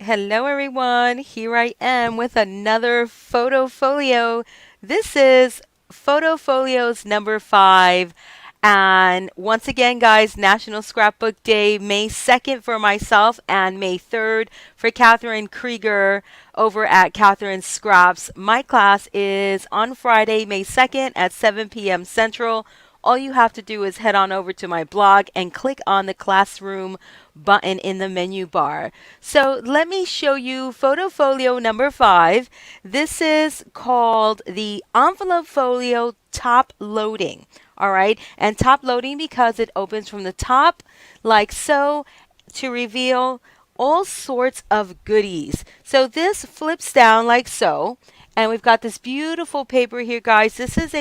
Hello everyone, here I am with another photo folio. This is Photo Folios number 5. And once again, guys, National Scrapbook Day, May 2nd for myself and May 3rd for Kathryn Krieger over at Kathryn Scraps. My class is on Friday, May 2nd at 7 p.m. Central. All you have to do is head on over to my blog and click on the classroom button in the menu bar. So let me show you photo folio number 5. This is called the envelope folio top loading. All right, and top loading because it opens from the top like so to reveal all sorts of goodies. So this flips down like so, and we've got this beautiful paper here, guys. This is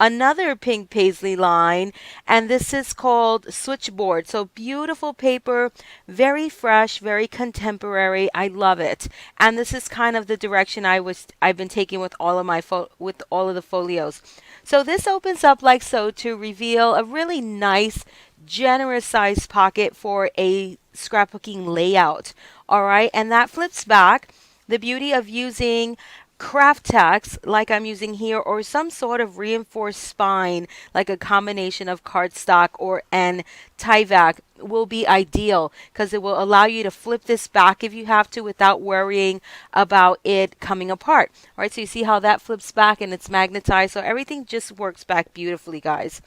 another pink Paislee line, and this is called Switchboard. So beautiful paper, very fresh, very contemporary. I love it. And this is kind of the direction I've been taking with all of with all of the folios. So this opens up like so to reveal a really nice, generous sized pocket for a scrapbooking layout. All right, and that flips back. The beauty of using craft text like I'm using here, or some sort of reinforced spine like a combination of cardstock or and Tyvek, will be ideal because it will allow you to flip this back if you have to without worrying about it coming apart. All right, so you see how that flips back and it's magnetized, so everything just works back beautifully, guys.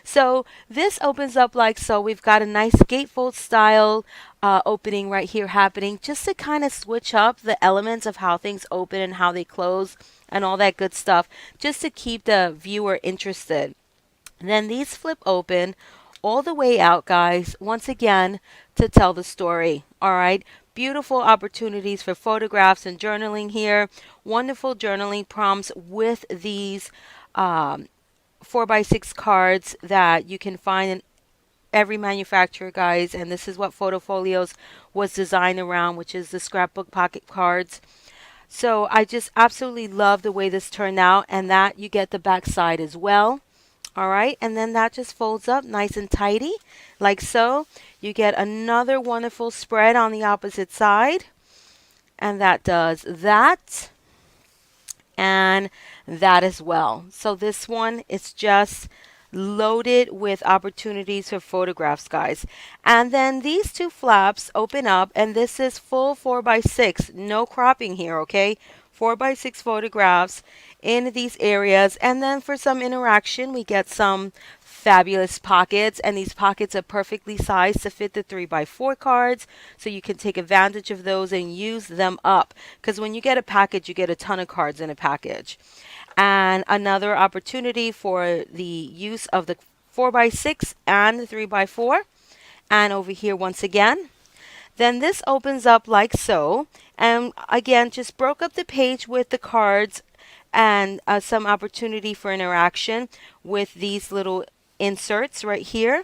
So this opens up like so. We've got a nice gatefold style opening right here happening, just to kind of switch up the elements of how things open and how they close and all that good stuff, just to keep the viewer interested. And then these flip open all the way out, guys, once again to tell the story. All right, beautiful opportunities for photographs and journaling here. Wonderful journaling prompts with these 4x6 cards that you can find in every manufacturer, guys. And this is what Photo Folios was designed around, which is the scrapbook pocket cards. So I just absolutely love the way this turned out, and that you get the back side as well. All right, and then that just folds up nice and tidy like so. You get another wonderful spread on the opposite side, and that does that and that as well. So this one is just loaded with opportunities for photographs, guys. And then these two flaps open up, and this is full 4x6, no cropping here, okay? 4x6 photographs in these areas. And then for some interaction, we get some fabulous pockets, and these pockets are perfectly sized to fit the 3x4 cards, so you can take advantage of those and use them up, because when you get a package, you get a ton of cards in a package. And another opportunity for the use of the 4x6 and the 3x4. And over here once again, then this opens up like so, and again just broke up the page with the cards, and some opportunity for interaction with these little inserts right here.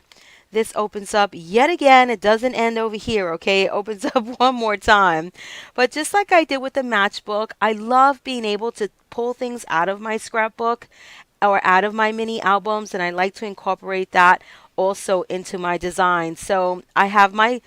This opens up yet again. It doesn't end over here, okay? It opens up one more time. But just like I did with the matchbook, I love being able to pull things out of my scrapbook or out of my mini albums, and I like to incorporate that also into my design. So I have my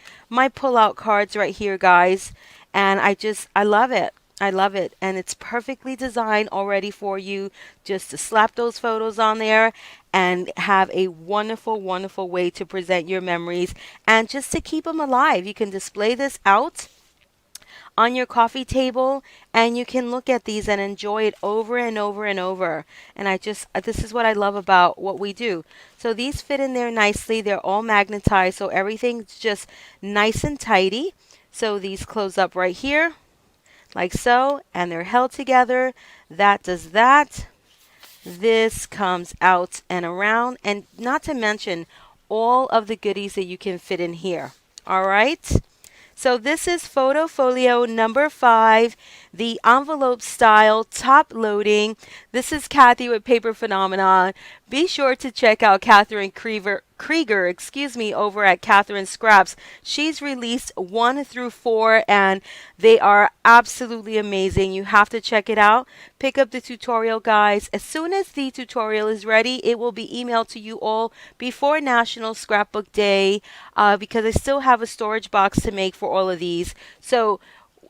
pull-out cards right here, guys, and I love it. I love it, and it's perfectly designed already for you just to slap those photos on there and have a wonderful, wonderful way to present your memories and just to keep them alive. You can display this out on your coffee table, and you can look at these and enjoy it over and over and over. And this is what I love about what we do. So these fit in there nicely. They're all magnetized, so everything's just nice and tidy. So these close up right here like so, and they're held together. That does that. This comes out and around, and not to mention all of the goodies that you can fit in here. All right. So this is Photo Folio number 5, the envelope style top loading. This is Kathy with Paper Phenomenon. Be sure to check out Kathryn Krieger, over at Kathryn Scraps. She's released 1 through 4, and they are absolutely amazing. You have to check it out. Pick up the tutorial, guys. As soon as the tutorial is ready, it will be emailed to you all before National Scrapbook Day, because I still have a storage box to make for all of these. So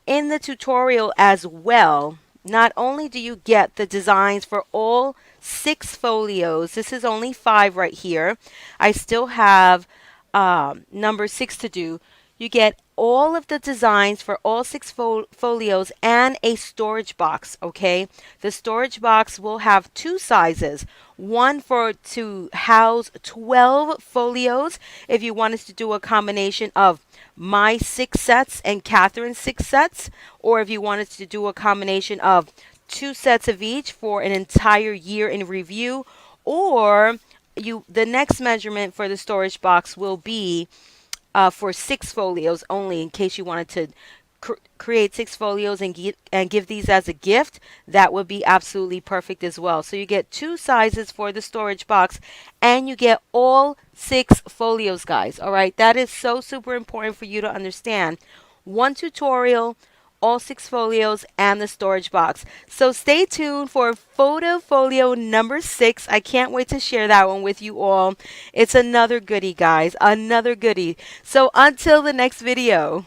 in the tutorial as well, not only do you get the designs for all 6 folios, this is only 5 right here. I still have number 6 to do. You get all of the designs for all 6 folios and a storage box, okay? The storage box will have 2 sizes. One for to house 12 folios if you wanted to do a combination of my 6 sets and Kathryn's 6 sets, or if you wanted to do a combination of 2 sets of each for an entire year in review, or the next measurement for the storage box will be for 6 folios only, in case you wanted to create 6 folios and give these as a gift. That would be absolutely perfect as well. So you get 2 sizes for the storage box, and you get all 6 folios, guys. All right, that is so super important for you to understand. One tutorial, all 6 folios, and the storage box. So stay tuned for Foto Folio number 6. I can't wait to share that one with you all. It's another goodie, guys, another goodie. So until the next video.